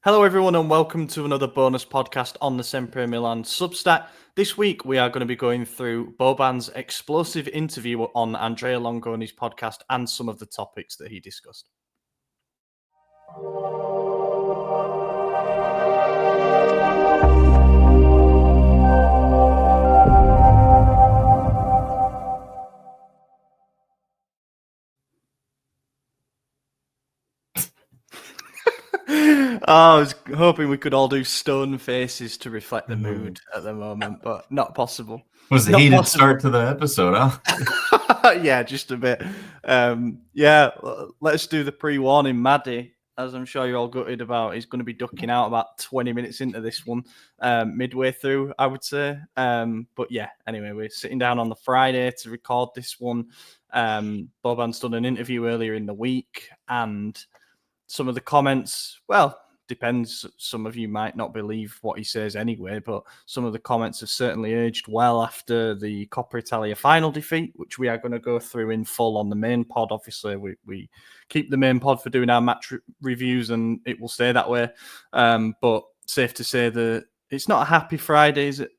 Hello, everyone, and welcome to another bonus podcast on the Sempre Milan Substack. This week, we are going to be going through Boban's explosive interview on Andrea Longoni's podcast and some of the topics that he discussed. I was hoping we could all do stone faces to reflect the mood at the moment, but not possible. Was a heated start to the episode, huh? Yeah, just a bit. Let's do the pre-warning. Maddie, as I'm sure you're all gutted about, is going to be ducking out about 20 minutes into this one, midway through, I would say. But yeah, anyway, we're sitting down on the Friday to record this one. Boban's done an interview earlier in the week, and some of the comments, well, depends. Some of you might not believe what he says anyway, but some of the comments have certainly aged well after the Coppa Italia final defeat, which we are going to go through in full on the main pod. Obviously, we keep the main pod for doing our match reviews, and it will stay that way. But safe to say that it's not a happy Friday, is it?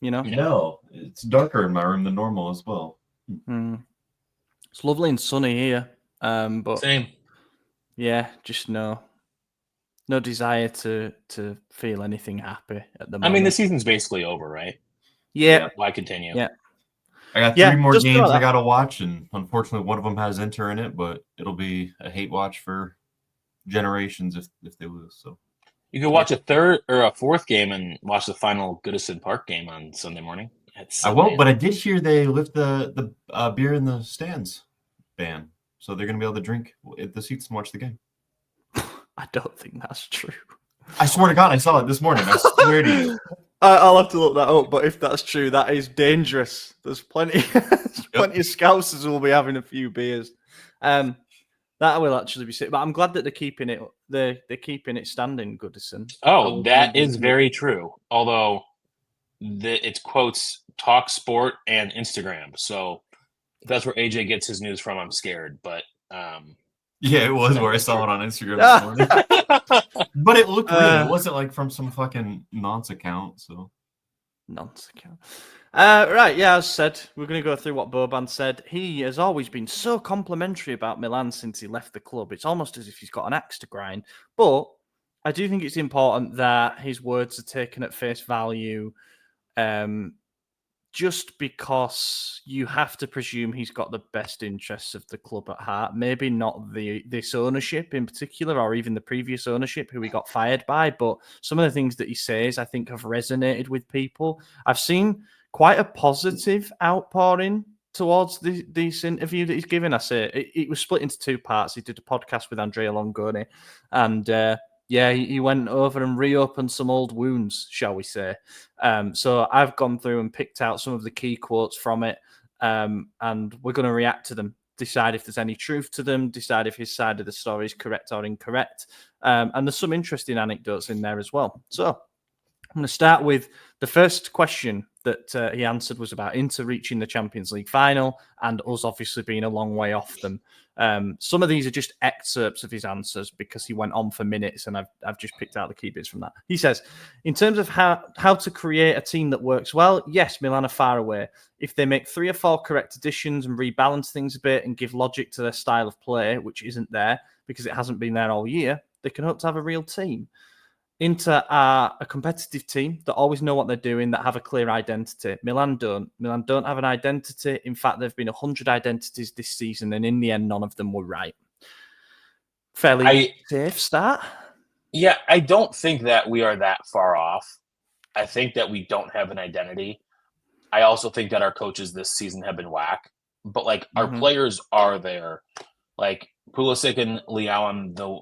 You know? No, it's darker in my room than normal as well. It's lovely and sunny here. But same. Yeah, just no desire to feel anything happy at the moment. I mean, the season's basically over, right? Yeah. Why continue? Yeah. I got three more games I got to watch, and unfortunately, one of them has Inter in it, but it'll be a hate watch for generations if they lose. So you could watch a third or a fourth game and watch the final Goodison Park game on Sunday morning. I won't, but I did hear they lift the beer in the stands ban. So they're going to be able to drink at the seats and watch the game. I don't think that's true. I swear to God, I saw it this morning. I swear to you. I'll have to look that up, but if that's true, that is dangerous. There's plenty plenty of Scousers who will be having a few beers. That will actually be sick. But I'm glad that they're keeping it keeping it standing, Goodison. Oh, that is very true. Although it quotes Talk Sport and Instagram. So if that's where AJ gets his news from, I'm scared. But yeah, it was where I saw it on Instagram this morning. But it looked real. It wasn't like from some fucking nonce account. So nonce account. Right, yeah, as said, we're going to go through what Boban said. He has always been so complimentary about Milan since he left the club. It's almost as if he's got an axe to grind. But I do think it's important that his words are taken at face value. Just because you have to presume he's got the best interests of the club at heart. Maybe not this ownership in particular, or even the previous ownership who he got fired by, but some of the things that he says, I think, have resonated with people. I've seen quite a positive outpouring towards this interview that he's given. I say it was split into two parts. He did a podcast with Andrea Longoni, and yeah, he went over and reopened some old wounds, shall we say. So I've gone through and picked out some of the key quotes from it, and we're going to react to them, decide if there's any truth to them, decide if his side of the story is correct or incorrect. And there's some interesting anecdotes in there as well. So I'm going to start with the first question that he answered was about Inter reaching the Champions League final and us obviously being a long way off them. Some of these are just excerpts of his answers because he went on for minutes, and I've just picked out the key bits from that. He says, in terms of how to create a team that works well, yes, Milan are far away. If they make 3 or 4 correct additions and rebalance things a bit and give logic to their style of play, which isn't there because it hasn't been there all year, they can hope to have a real team. Inter are a competitive team that always know what they're doing, that have a clear identity. Milan don't. Milan don't have an identity. In fact, there have been 100 identities this season, and in the end, none of them were right. Fairly safe start. Yeah, I don't think that we are that far off. I think that we don't have an identity. I also think that our coaches this season have been whack. But, like, our players are there. Like, Pulisic and Leao on the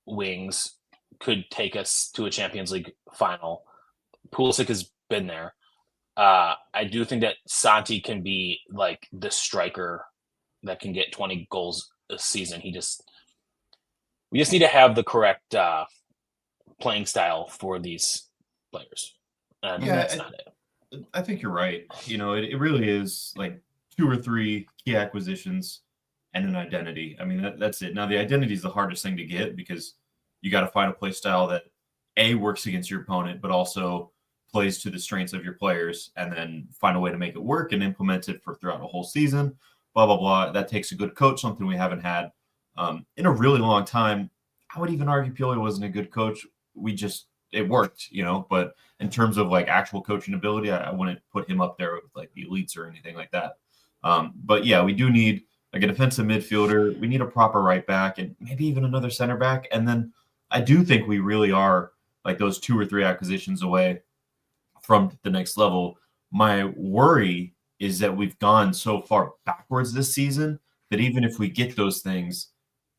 wings could take us to a Champions League final. Pulisic has been there. I do think that Santi can be like the striker that can get 20 goals a season. We just need to have the correct playing style for these players. And that's not it. I think you're right. You know, it really is like 2 or 3 key acquisitions and an identity. I mean, that's it. Now, the identity is the hardest thing to get because you got to find a play style that works against your opponent, but also plays to the strengths of your players, and then find a way to make it work and implement it for throughout a whole season. Blah blah blah. That takes a good coach, something we haven't had in a really long time. I would even argue Pioli wasn't a good coach. It worked, But in terms of like actual coaching ability, I wouldn't put him up there with like the elites or anything like that. But yeah, we do need like a defensive midfielder. We need a proper right back and maybe even another center back. And then I do think we really are like those 2 or 3 acquisitions away from the next level. My worry is that we've gone so far backwards this season that even if we get those things,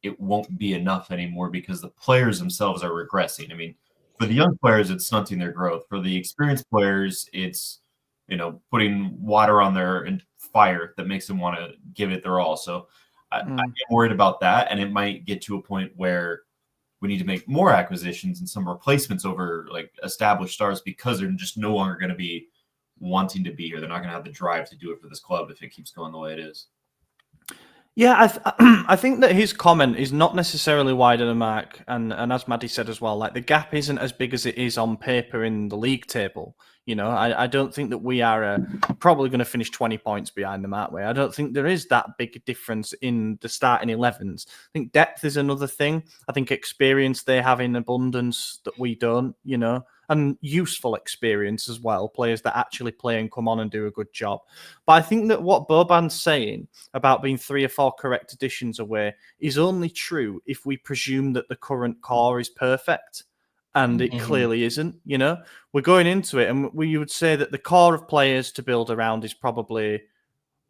it won't be enough anymore because the players themselves are regressing. I mean, for the young players, it's stunting their growth. For the experienced players, it's, putting water on their fire that makes them want to give it their all. So I'm worried about that. And it might get to a point where we need to make more acquisitions and some replacements over like established stars because they're just no longer going to be wanting to be here. They're not going to have the drive to do it for this club if it keeps going the way it is. Yeah, I think that his comment is not necessarily wide of the mark, and as Maddie said as well, like the gap isn't as big as it is on paper in the league table. I don't think that we are probably going to finish 20 points behind them, aren't we? I don't think there is that big a difference in the starting 11s. I think depth is another thing. I think experience they have in abundance that we don't, and useful experience as well, players that actually play and come on and do a good job. But I think that what Boban's saying about being 3 or 4 correct additions away is only true if we presume that the current core is perfect. And it clearly isn't, We're going into it, and you would say that the core of players to build around is probably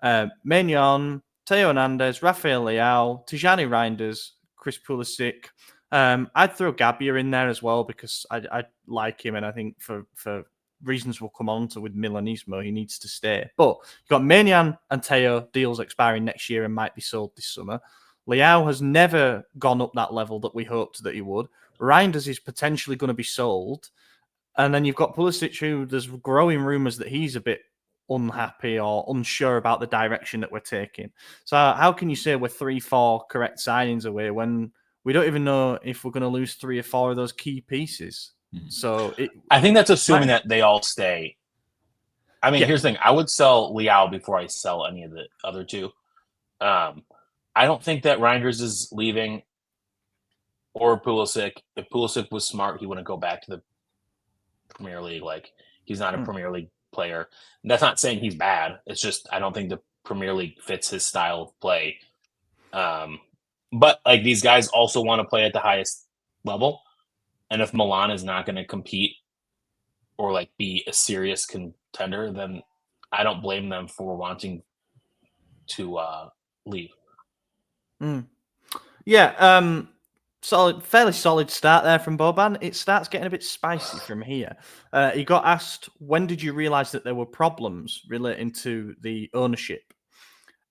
Maignan, Theo Hernandez, Rafael Leao, Tijani Reinders, Chris Pulisic. I'd throw Gabia in there as well because I like him, and I think for reasons we'll come on to with Milanismo, he needs to stay. But you've got Maignan and Theo, deals expiring next year and might be sold this summer. Leao has never gone up that level that we hoped that he would. Reinders is potentially going to be sold. And then you've got Pulisic, who there's growing rumours that he's a bit unhappy or unsure about the direction that we're taking. So how can you say we're 3-4 correct signings away when we don't even know if we're going to lose 3 or 4 of those key pieces? So I think that's assuming that they all stay. I mean, here's the thing. I would sell Leao before I sell any of the other 2. I don't think that Reinders is leaving or Pulisic. If Pulisic was smart, he wouldn't go back to the Premier League. Like, he's not a Premier League player. And that's not saying he's bad. It's just I don't think the Premier League fits his style of play. But like these guys also want to play at the highest level. And if Milan is not going to compete or like be a serious contender, then I don't blame them for wanting to leave. Yeah, fairly solid start there from Boban. It starts getting a bit spicy from here. He got asked, when did you realise that there were problems relating to the ownership?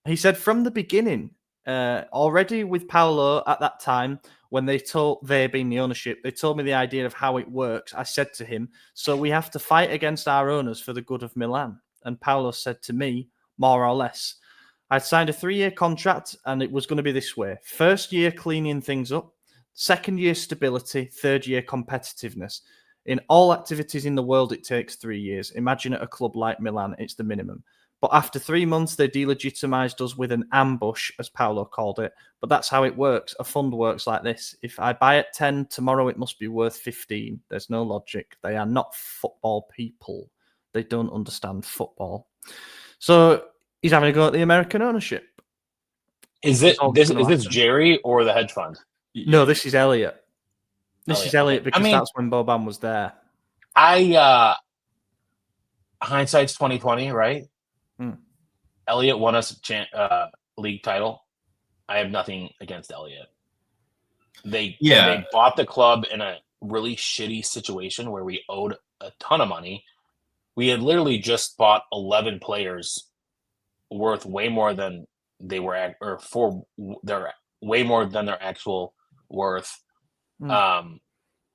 He said from the beginning, already with Paolo at that time, when they being the ownership, they told me the idea of how it works. I said to him, so we have to fight against our owners for the good of Milan. And Paolo said to me, more or less, I'd signed a 3-year contract and it was going to be this way. First year, cleaning things up. Second year, stability. Third year, competitiveness. In all activities in the world, it takes 3 years. Imagine at a club like Milan, it's the minimum. But after 3 months, they delegitimized us with an ambush, as Paolo called it. But that's how it works. A fund works like this. If I buy at 10, tomorrow it must be worth 15. There's no logic. They are not football people. They don't understand football. So he's having a go at the American ownership. Is this Jerry or the hedge fund? No, this is Elliot. This is Elliot because that's when Boban was there. Hindsight's 2020, right? Elliot won us a league title. I have nothing against Elliot. They bought the club in a really shitty situation where we owed a ton of money. We had literally just bought 11 players worth way more than they were, way more than their actual worth. And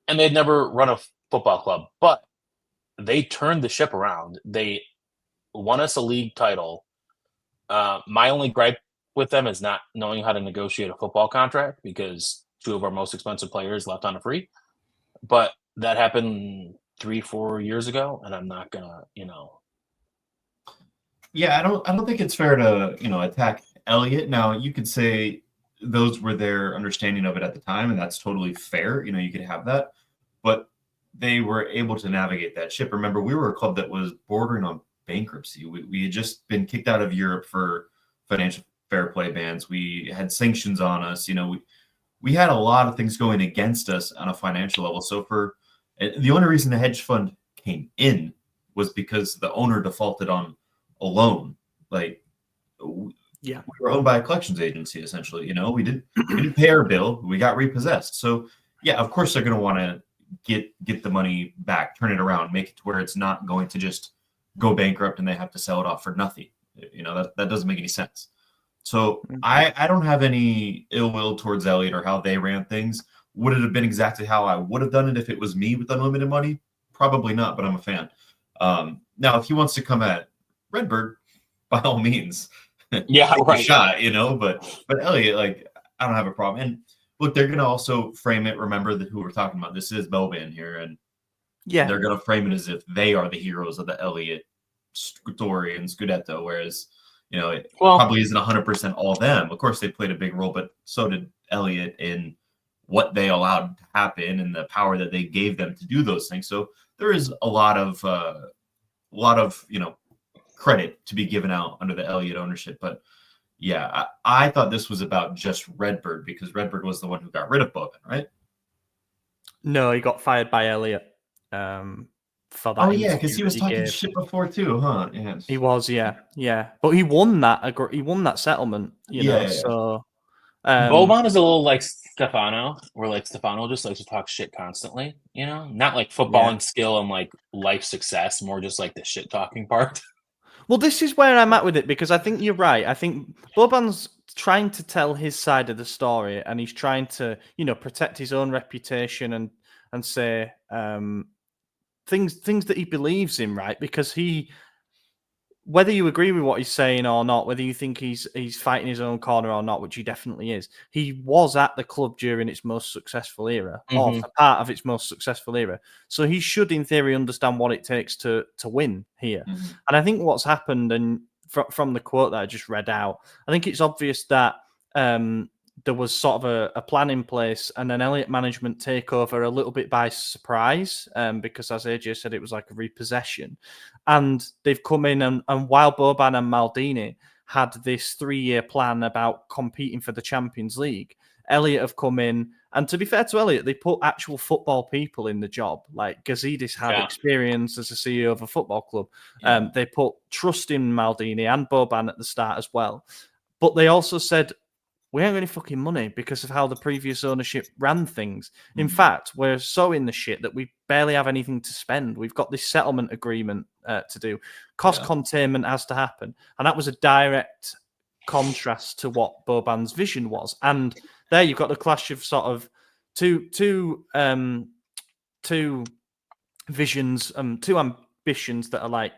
they'd never run a football club, but they turned the ship around. They won us a league title. My only gripe with them is not knowing how to negotiate a football contract, because two of our most expensive players left on a free. But that happened 3-4 years ago, and I'm not gonna, Yeah, I don't think it's fair to, attack Elliott. Now, you could say those were their understanding of it at the time, and that's totally fair. You could have that. But they were able to navigate that ship. Remember, we were a club that was bordering on bankruptcy. We had just been kicked out of Europe for financial fair play bans. We had sanctions on us. We had a lot of things going against us on a financial level. So the only reason the hedge fund came in was because the owner defaulted on a loan. Like, we were owned by a collections agency, essentially. We didn't pay our bill. We got repossessed. So yeah, of course they're going to want to get the money back, turn it around, make it to where it's not going to just go bankrupt and they have to sell it off for nothing. That doesn't make any sense. So I don't have any ill will towards Elliott or how they ran things. Would it have been exactly how I would have done it if it was me with unlimited money? Probably not, but I'm a fan. Now, if he wants to come at Redbird, by all means, yeah, right. shot, but Elliott, like, I don't have a problem. And look, they're going to also frame it. Remember who we're talking about. This is Boban here, and they're going to frame it as if they are the heroes of the Elliott story and Scudetto, whereas it probably isn't 100% all them. Of course, they played a big role, but so did Elliott in what they allowed to happen and the power that they gave them to do those things. So there is a lot of credit to be given out under the Elliott ownership. But yeah, I thought this was about just Redbird because Redbird was the one who got rid of Boban, right? No, he got fired by Elliott. For that. Oh yeah, because he was talking shit before too, huh? Yes. He was, yeah. But he won that. He won that settlement, know. So Boban is a little like Stefano, where like Stefano just likes to talk shit constantly. Not like footballing skill and like life success, more just like the shit talking part. Well, this is where I'm at with it because I think you're right. I think Boban's trying to tell his side of the story, and he's trying to, protect his own reputation and say things that he believes in, right? Because whether you agree with what he's saying or not, whether you think he's fighting his own corner or not, which he definitely is, he was at the club during its most successful era, or for part of its most successful era. So he should, in theory, understand what it takes to win here. And I think what's happened, and from the quote that I just read out, I think it's obvious that there was sort of a plan in place and an Elliott management takeover a little bit by surprise, because as AJ said, it was like a repossession. And they've come in and while Boban and Maldini had this 3-year plan about competing for the Champions League, Elliott have come in. And to be fair to Elliott, they put actual football people in the job. Like Gazidis had experience as a CEO of a football club. They put trust in Maldini and Boban at the start as well. But they also said, we ain't got any fucking money because of how the previous ownership ran things. In fact, we're so in the shit that we barely have anything to spend. We've got this settlement agreement to do. Cost containment has to happen. And that was a direct contrast to what Boban's vision was. And there you've got the clash of sort of two visions, two ambitions that are like,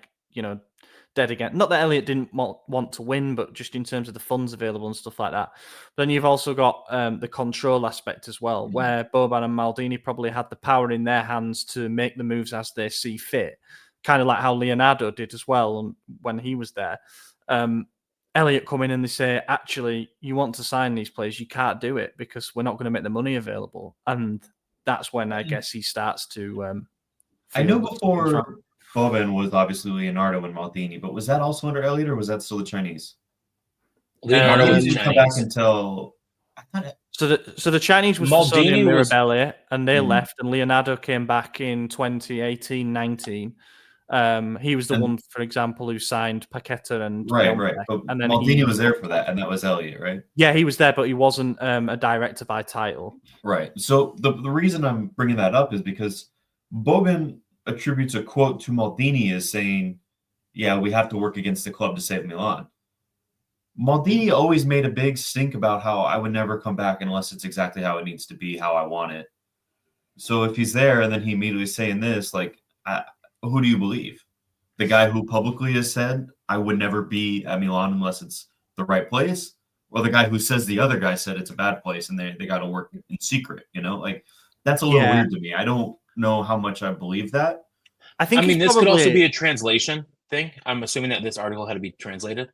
dead again. Not that Elliott didn't want to win, but just in terms of the funds available and stuff like that. Then you've also got the control aspect as well, where Boban and Maldini probably had the power in their hands to make the moves as they see fit, kind of like how Leonardo did as well when he was there. Elliott come in and they say, actually, you want to sign these players, you can't do it because we're not going to make the money available. And that's when I guess he starts to... I know before Boban was obviously Leonardo and Maldini, but was that also under Elliott or was that still the Chinese? Leonardo was didn't come back until... So the Chinese was Sony and Mirabelli, and they left, and Leonardo came back in 2018-19. He was the one, for example, who signed Paqueta and right. And then Maldini was there for that, and that was Elliott, right? Yeah, he was there, but he wasn't a director by title. Right. So the reason I'm bringing that up is because Boban attributes a quote to Maldini as saying, "Yeah, we have to work against the club to save Milan." Maldini always made a big stink about how I would never come back unless it's exactly how it needs to be, how I want it. So if he's there and then he immediately saying this, like, who do you believe? The guy who publicly has said, I would never be at Milan unless it's the right place? or the guy who says the other guy said it's a bad place and they got to work in secret, like that's a little weird to me. I don't know how much I believe that. I mean, this could also be a translation thing. I'm assuming that this article had to be translated.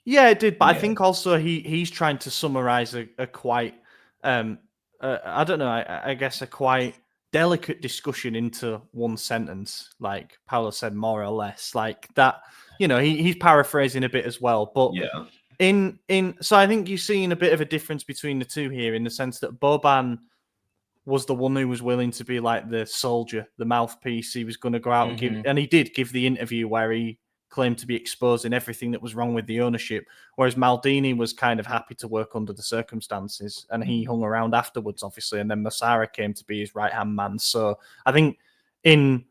Yeah, it did, but I think also he's trying to summarize a quite I don't know, I guess a quite delicate discussion into one sentence, like Paolo said, more or less, like that. He's paraphrasing a bit as well, but so I think you're seeing a bit of a difference between the two here in the sense that Boban was the one who was willing to be like the soldier, the mouthpiece. He was going to go out and give, and he did give the interview where he claimed to be exposing everything that was wrong with the ownership, whereas Maldini was kind of happy to work under the circumstances, and he hung around afterwards, obviously, and then Massara came to be his right-hand man. So I think I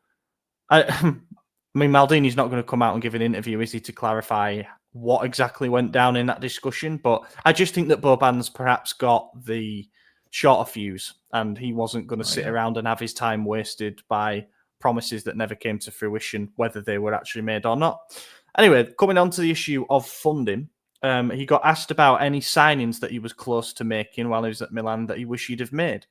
mean, Maldini's not going to come out and give an interview, is he, to clarify what exactly went down in that discussion, but I just think that Boban's perhaps got the shorter fuse, and he wasn't going to sit around and have his time wasted by promises that never came to fruition, whether they were actually made or not. Anyway, coming on to the issue of funding, he got asked about any signings that he was close to making while he was at Milan that he wished he'd have made.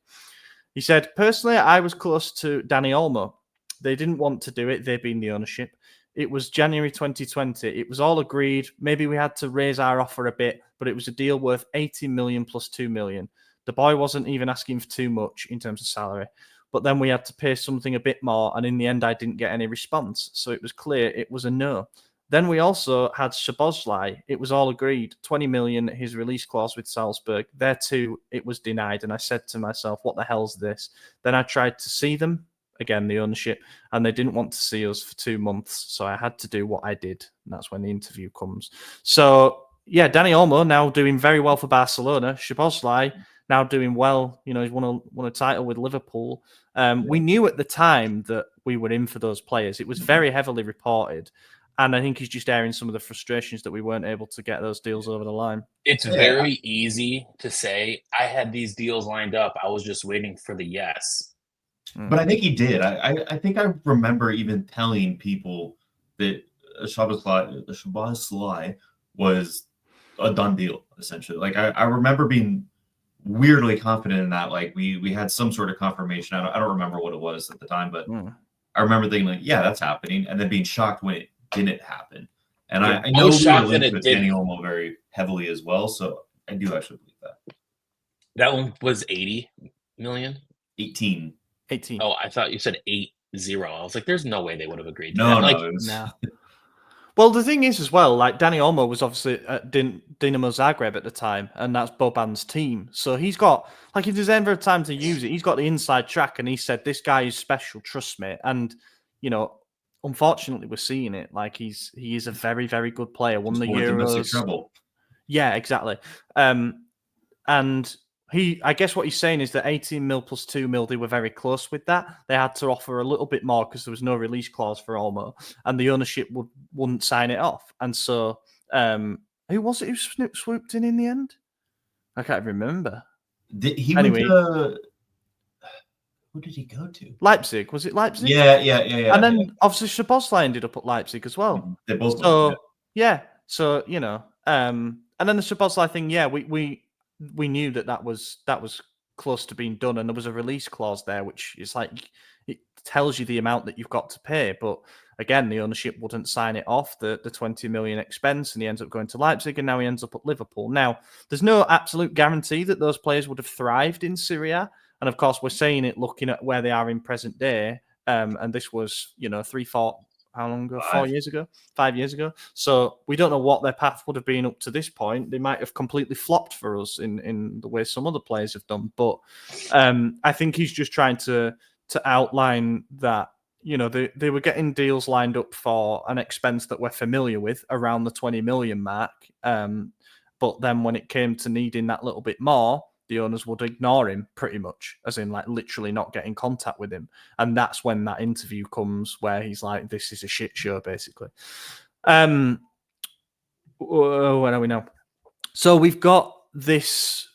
He said, personally, I was close to Dani Olmo. They didn't want to do it, they being the ownership. It was January 2020. It was all agreed. Maybe we had to raise our offer a bit, but it was a deal worth 80 million plus 2 million. The boy wasn't even asking for too much in terms of salary. But then we had to pay something a bit more, and in the end, I didn't get any response. So it was clear it was a no. Then we also had Szoboszlai. It was all agreed. 20 million, his release clause with Salzburg. There too, it was denied. And I said to myself, what the hell's this? Then I tried to see them, again, the ownership, and they didn't want to see us for 2 months. So I had to do what I did. And that's when the interview comes. So, yeah, Dani Olmo now doing very well for Barcelona. Szoboszlai now doing well. He's won a title with Liverpool. We knew at the time that we were in for those players. It was very heavily reported. And I think he's just airing some of the frustrations that we weren't able to get those deals over the line. It's very easy to say, I had these deals lined up. I was just waiting for the yes. But I think he did. I think I remember even telling people that Szoboszlai was a done deal, essentially. Like I remember being weirdly confident in that. Like we had some sort of confirmation. I don't remember what it was at the time, but I remember thinking like, yeah, that's happening, and then being shocked when it didn't happen. And I know we were linked with Dani Olmo very heavily as well, so I do actually believe that. That one was 80 million? 18. Oh, I thought you said 80. I was like, there's no way they would have agreed to no, that. No, no. Well, the thing is as well, like Dani Olmo was obviously at Dinamo Zagreb at the time, and that's Boban's team. So he's got, like, if there's ever time to use it, he's got the inside track, and he said, this guy is special, trust me. And, unfortunately, we're seeing it. Like, he is a very, very good player. Won the Euros. Trouble. Yeah, exactly. And I guess what he's saying is that 18 mil plus 2 mil, they were very close with that. They had to offer a little bit more because there was no release clause for Olmo, and the ownership wouldn't sign it off. And so, who was it who swooped in the end? I can't remember. Anyway, who did he go to? Leipzig. Was it Leipzig? Yeah. And then obviously Szoboszlai ended up at Leipzig as well. They both. So yeah. So and then the Szoboszlai thing. Yeah, we knew that was close to being done, and there was a release clause there, which is like, it tells you the amount that you've got to pay. But again, the ownership wouldn't sign it off, the 20 million expense, and he ends up going to Leipzig, and now he ends up at Liverpool. Now, there's no absolute guarantee that those players would have thrived in Serie A. And of course, we're saying it looking at where they are in present day. And this was, 3-4, how long ago? 4 years ago? 5 years ago. So we don't know what their path would have been up to this point. They might have completely flopped for us in the way some other players have done. But I think he's just trying to outline that, they were getting deals lined up for an expense that we're familiar with around the 20 million mark. But then when it came to needing that little bit more, the owners would ignore him pretty much, as in like literally not get in contact with him. And that's when that interview comes where he's like, this is a shit show, basically. Where are we now? So we've got this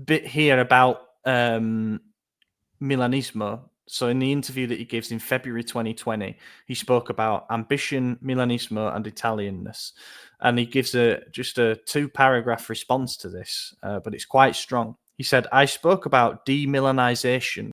bit here about Milanismo. So in the interview that he gives in February 2020, he spoke about ambition, Milanismo, and Italianness. And he gives just a 2-paragraph response to this, but it's quite strong. He said, I spoke about demilanization